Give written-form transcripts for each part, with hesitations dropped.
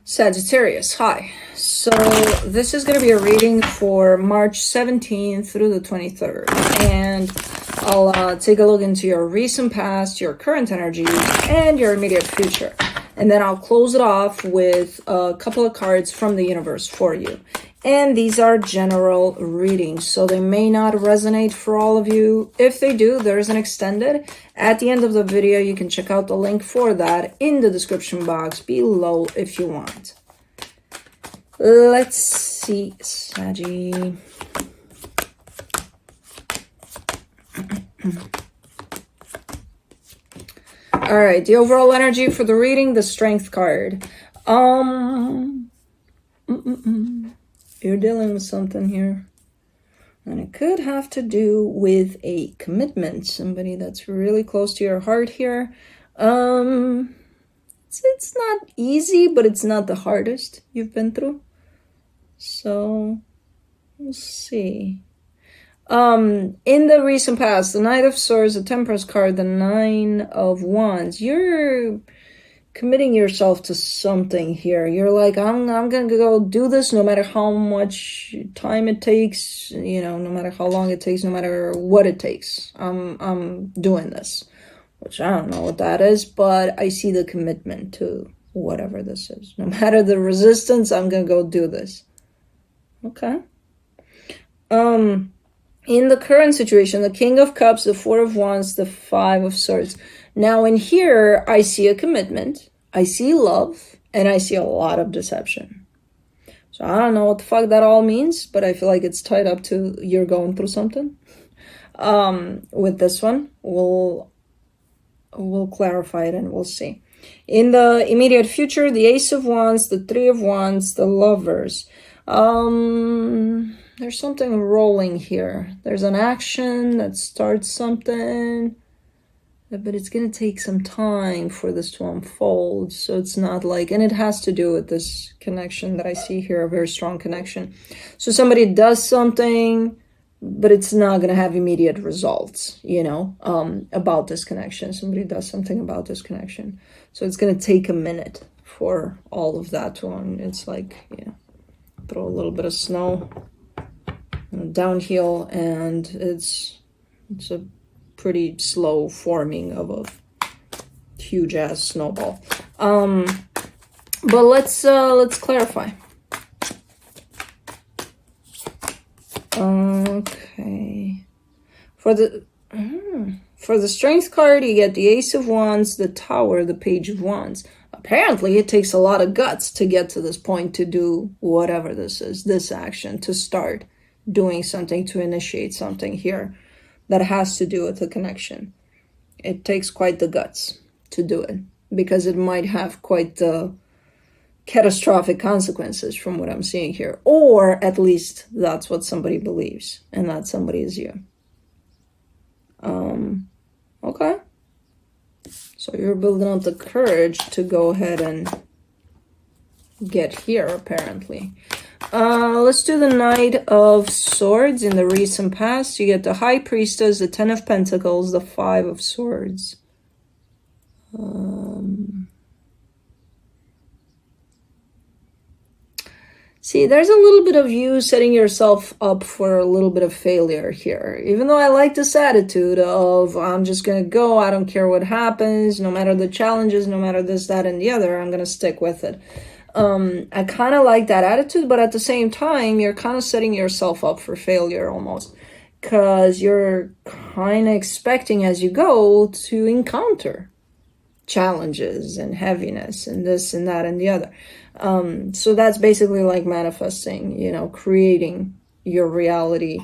Sagittarius, hi. So this is going to be a reading for March 17th through the 23rd. And I'll take a look into your recent past, your current energies, and your immediate future. And then I'll close it off with a couple of cards from the universe for you. And these are general readings, so they may not resonate for all of you. If they do, there's an extended. At the end of the video, you can check out the link for that in the description box below if you want. Let's see, Saggy. All right, the overall energy for the reading, the Strength card. You're dealing with something here. And it could have to do with a commitment. Somebody that's really close to your heart here. It's not easy, but it's not the hardest you've been through. So, we'll see. In the recent past, the Knight of Swords, the Temperance card, the Nine of Wands, you're committing yourself to something here. You're like, I'm gonna go do this no matter how much time it takes, you know, no matter how long it takes, no matter what it takes. I'm doing this, which I don't know what that is, but I see the commitment to whatever this is. No matter the resistance, I'm gonna go do this. Okay. In the current situation, the King of Cups, the Four of Wands, the Five of Swords. Now in here, I see a commitment, I see love, and I see a lot of deception. So I don't know what the fuck that all means, but I feel like it's tied up to you're going through something. With this one, we'll clarify it and we'll see. In the immediate future, the Ace of Wands, the Three of Wands, the Lovers. There's something rolling here. There's an action that starts something, but it's going to take some time for this to unfold. So it's not like, and it has to do with this connection that I see here, a very strong connection. So somebody does something, but it's not going to have immediate results, you know, about this connection. Somebody does something about this connection. So it's going to take a minute for all of that to, it's like, yeah, throw a little bit of snow downhill, and it's a pretty slow forming of a huge ass snowball. But let's clarify. Okay, for the Strength card, you get the Ace of Wands, the Tower, the Page of Wands. Apparently, it takes a lot of guts to get to this point, to do whatever this is, this action, to start doing something, to initiate something here that has to do with the connection. It takes quite the guts to do it, because it might have quite the catastrophic consequences from what I'm seeing here. Or at least that's what somebody believes, and that somebody is you. Okay. So you're building up the courage to go ahead and get here, apparently. Let's do the Knight of Swords. In the recent past, you get the High Priestess, the Ten of Pentacles, the Five of Swords. See, there's a little bit of you setting yourself up for a little bit of failure here. Even though I like this attitude of, I'm just going to go, I don't care what happens, no matter the challenges, no matter this, that, and the other, I'm going to stick with it. I kind of like that attitude, but at the same time, you're kind of setting yourself up for failure almost, because you're kind of expecting as you go to encounter challenges and heaviness and this and that and the other. So that's basically like manifesting, you know, creating your reality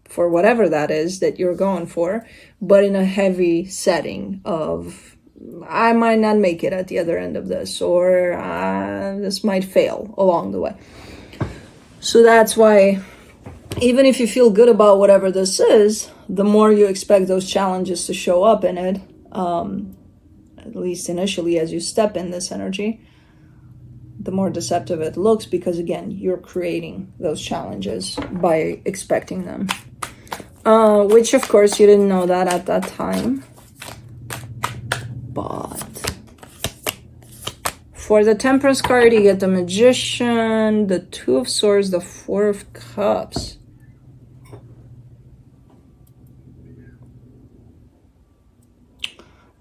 for whatever that is that you're going for, but in a heavy setting of, I might not make it at the other end of this, or this might fail along the way. So that's why, even if you feel good about whatever this is, the more you expect those challenges to show up in it, at least initially as you step in this energy, the more deceptive it looks, because again, you're creating those challenges by expecting them. Which of course you didn't know that at that time. But For the Temperance card, you get the Magician, the Two of Swords, the Four of Cups.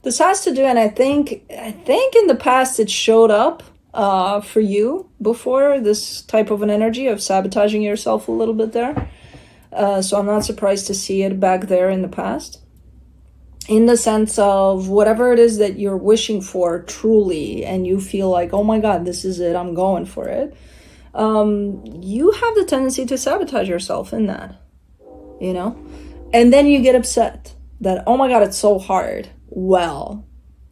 This has to do, and I think in the past it showed up for you before, this type of an energy of sabotaging yourself a little bit there. So I'm not surprised to see it back there in the past. In the sense of whatever it is that you're wishing for truly, and you feel like, oh my God, this is it, I'm going for it. You have the tendency to sabotage yourself in that, you know? And then you get upset that, oh my God, it's so hard. Well,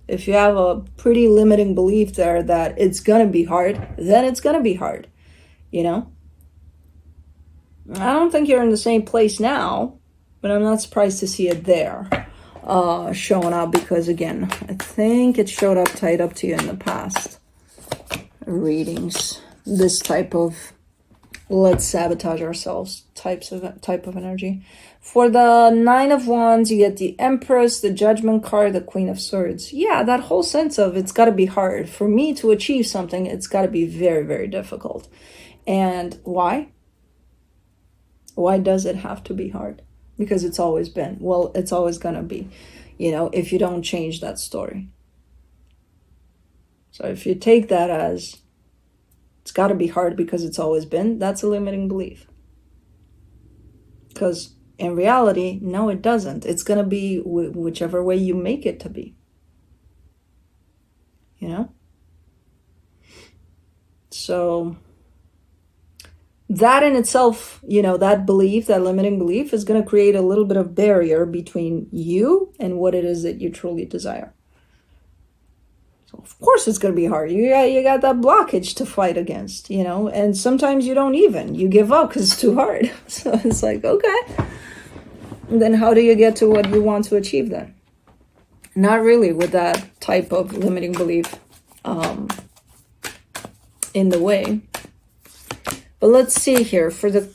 if you have a pretty limiting belief there that it's gonna be hard, then it's gonna be hard, you know? I don't think you're in the same place now, but I'm not surprised to see it there. Showing up, because again, I think it showed up tied up to you in the past readings. This type of let's sabotage ourselves type of energy. For the Nine of Wands, you get the Empress, the Judgment card, the Queen of Swords. Yeah, that whole sense of it's got to be hard. For me to achieve something, it's got to be very, very difficult. And why? Why does it have to be hard? Because it's always been. Well, it's always gonna be, you know, if you don't change that story. So if you take that as it's got to be hard because it's always been, that's a limiting belief. Because in reality, no, it doesn't. It's gonna be whichever way you make it to be. You know? So that in itself, you know, that belief, that limiting belief is going to create a little bit of barrier between you and what it is that you truly desire. So of course it's going to be hard. You got that blockage to fight against, you know, and sometimes you don't even. You give up because it's too hard. So it's like, okay. And then how do you get to what you want to achieve then? Not really with that type of limiting belief in the way. But let's see here. For the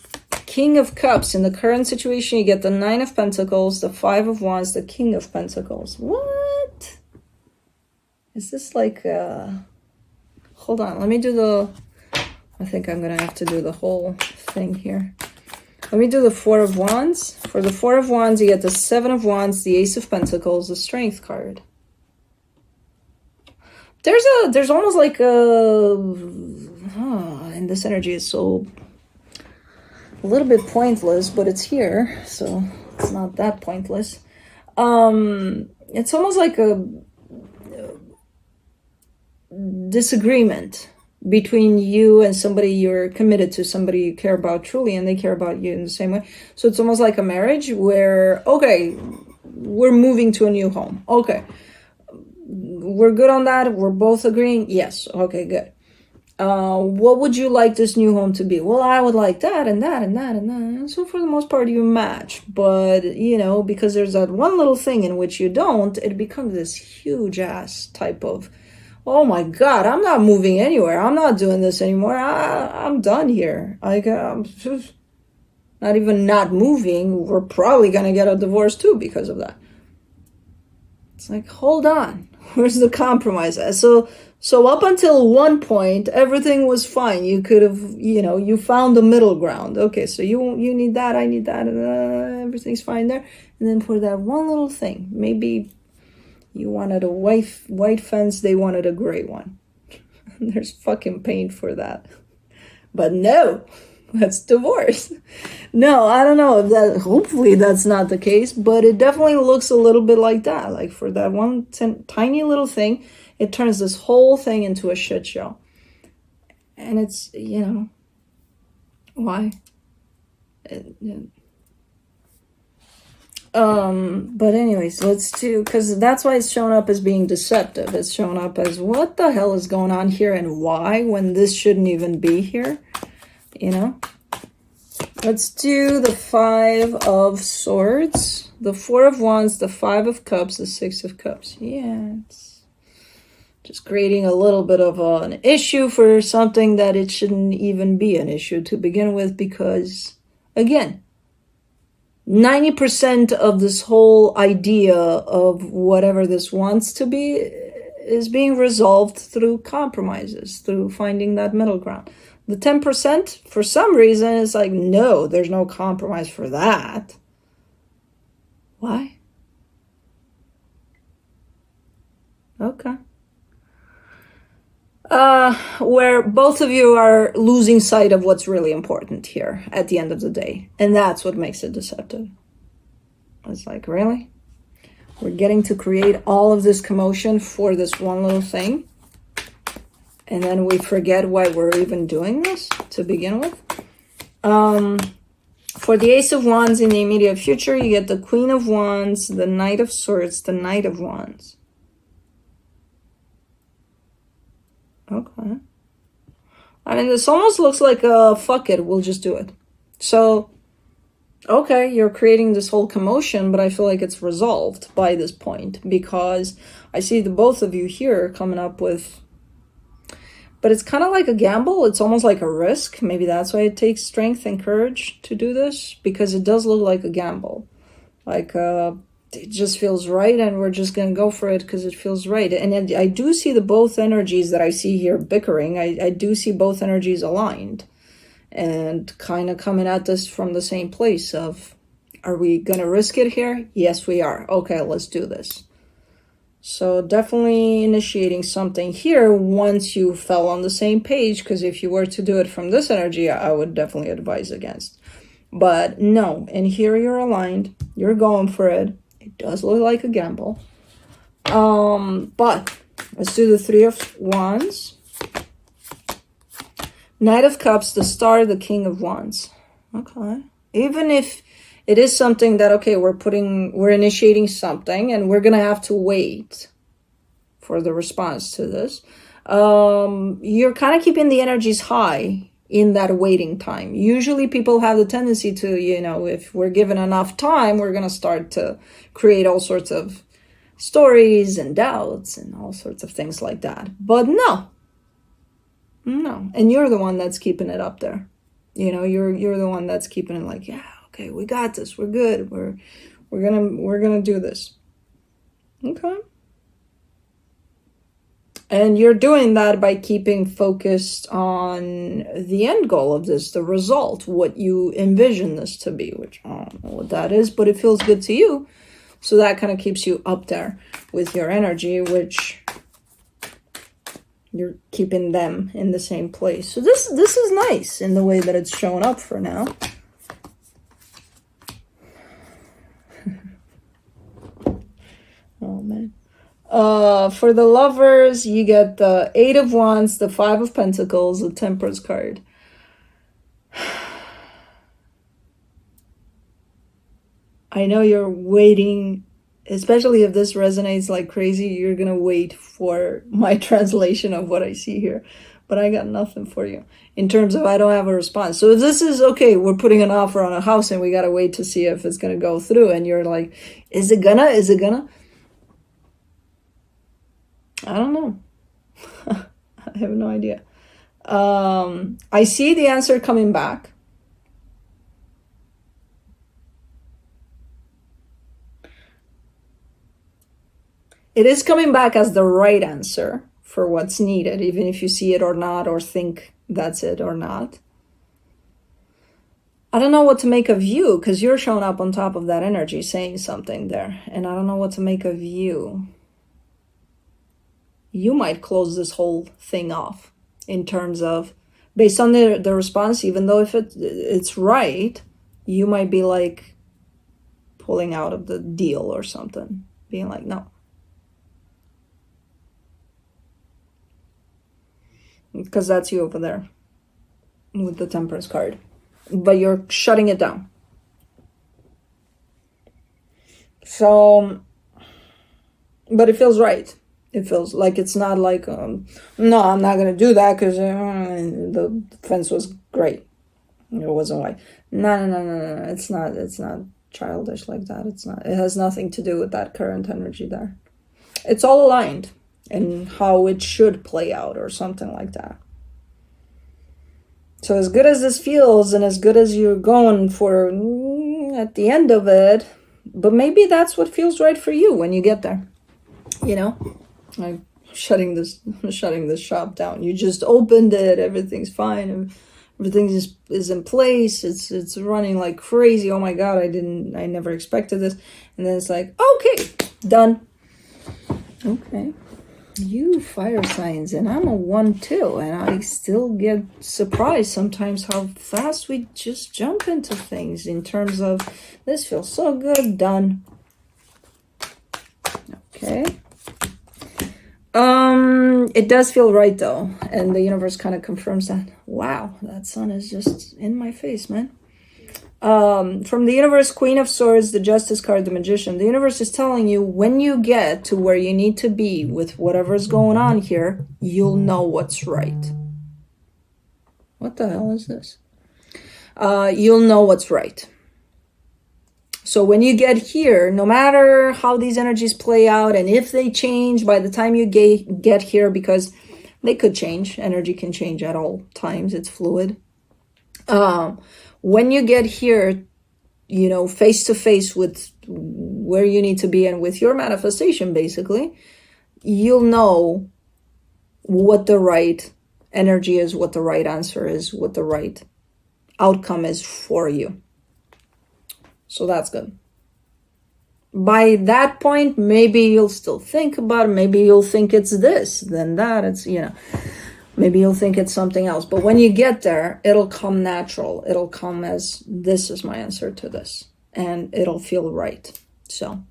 King of Cups, in the current situation, you get the Nine of Pentacles, the Five of Wands, the King of Pentacles. What? Is this like... Hold on. Let me do the... I think I'm going to have to do the whole thing here. Let me do the Four of Wands. For the Four of Wands, you get the Seven of Wands, the Ace of Pentacles, the Strength card. There's almost like a... and this energy is so a little bit pointless, but it's here, so it's not that pointless. It's almost like a disagreement between you and somebody you're committed to, somebody you care about truly, and they care about you in the same way. So it's almost like a marriage where, okay, we're moving to a new home. Okay, we're good on that. We're both agreeing. Yes. Okay, good. What would you like this new home to be? Well, I would like that and that and that and that. And so for the most part, you match. But, you know, because there's that one little thing in which you don't, it becomes this huge ass type of, oh my God, I'm not moving anywhere. I'm not doing this anymore. I'm done here. Like, I'm not even not moving. We're probably going to get a divorce too because of that. It's like, hold on. Where's the compromise? So up until one point, everything was fine. You could have, you know, you found the middle ground. Okay, so you need that, I need that, and everything's fine there. And then for that one little thing, maybe you wanted a white fence, they wanted a gray one. There's fucking pain for that. But no, that's divorce. No, I don't know if that, hopefully that's not the case, but it definitely looks a little bit like that. Like for that one tiny little thing, it turns this whole thing into a shit show. And it's, you know, why? But anyways, let's do, because that's why it's shown up as being deceptive. It's shown up as what the hell is going on here and why when this shouldn't even be here, you know? Let's do the Five of Swords, the Four of Wands, the Five of Cups, the Six of Cups. Yeah, it's just creating a little bit of an issue for something that it shouldn't even be an issue to begin with, because, again, 90% of this whole idea of whatever this wants to be is being resolved through compromises, through finding that middle ground. The 10%, for some reason, is like, no, there's no compromise for that. Why? Okay. Where both of you are losing sight of what's really important here at the end of the day. And that's what makes it deceptive. It's like, really? We're getting to create all of this commotion for this one little thing. And then we forget why we're even doing this to begin with. For the Ace of Wands in the immediate future, you get the Queen of Wands, the Knight of Swords, the Knight of Wands. Okay. I mean, this almost looks like a fuck it, we'll just do it. So, okay, you're creating this whole commotion, but I feel like it's resolved by this point because I see the both of you here coming up with, but it's kind of like a gamble. It's almost like a risk. Maybe that's why it takes strength and courage to do this, because it does look like a gamble. Like, it just feels right and we're just gonna go for it because it feels right. And I do see the both energies that I see here bickering. I do see both energies aligned and kind of coming at this from the same place of, are we gonna risk it here? Yes, we are. Okay, let's do this. So definitely initiating something here once you fell on the same page, because if you were to do it from this energy, I would definitely advise against. But no, and here you're aligned, you're going for it. It does look like a gamble. But let's do the Three of Wands. Knight of Cups, the Star, the King of Wands. Okay. Even if it is something that, okay, we're initiating something and we're going to have to wait for the response to this. You're kind of keeping the energies high in that waiting time. Usually people have the tendency to, if we're given enough time, we're going to start to create all sorts of stories and doubts and all sorts of things like that. But no. And you're the one that's keeping it up there. You're the one that's keeping it like, yeah, okay, we got this. We're good. We're going to do this. Okay. And you're doing that by keeping focused on the end goal of this, the result, what you envision this to be, which I don't know what that is, but it feels good to you. So that kind of keeps you up there with your energy, which you're keeping them in the same place. So this is nice in the way that it's shown up for now. Oh, man. For the lovers, you get the Eight of Wands, the Five of Pentacles, the Temperance card. I know you're waiting, especially if this resonates like crazy, you're going to wait for my translation of what I see here. But I got nothing for you in terms of I don't have a response. So if this is, okay, we're putting an offer on a house and we got to wait to see if it's going to go through. And you're like, is it gonna? I don't know. I have no idea. I see the answer coming back. It is coming back as the right answer for what's needed, even if you see it or not, or think that's it or not. I don't know what to make of you, because you're showing up on top of that energy saying something there. And I don't know what to make of you. You might close this whole thing off in terms of, based on the response, even though if it's right, you might be like pulling out of the deal or something, being like, no. Because that's you over there with the Temperance card. But you're shutting it down. So, but it feels right. It feels like it's not like, no, I'm not going to do that because the fence was great. It wasn't white. No. It's not childish like that. It's not. It has nothing to do with that current energy there. It's all aligned in how it should play out or something like that. So as good as this feels and as good as you're going for at the end of it, but maybe that's what feels right for you when you get there. Like, shutting this shop down. You just opened it, everything's fine, everything is in place, it's running like crazy. Oh my god, I never expected this. And then it's like, okay, done. Okay, you fire signs, and I'm a 1 too, and I still get surprised sometimes how fast we just jump into things in terms of this feels so good, done. Okay. It does feel right though, and the universe kind of confirms that. Wow, that sun is just in my face, man. From the universe, Queen of Swords, the Justice card, the Magician. The universe is telling you when you get to where you need to be with whatever's going on here, you'll know what's right. What the hell is this? You'll know what's right. So when you get here, no matter how these energies play out and if they change by the time you get here, because they could change, energy can change at all times, it's fluid. When you get here, you know, face to face with where you need to be and with your manifestation, basically, you'll know what the right energy is, what the right answer is, what the right outcome is for you. So that's good. By that point, maybe you'll still think about it. Maybe you'll think it's this, then that. It's, you know, maybe you'll think it's something else. But when you get there, it'll come natural. It'll come as, this is my answer to this. And it'll feel right. So,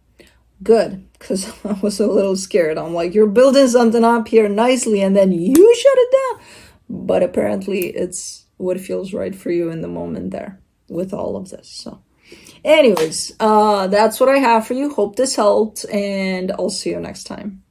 good. Because I was a little scared. I'm like, you're building something up here nicely and then you shut it down. But apparently it's what feels right for you in the moment there with all of this. So. Anyways, that's what I have for you. Hope this helped, and I'll see you next time.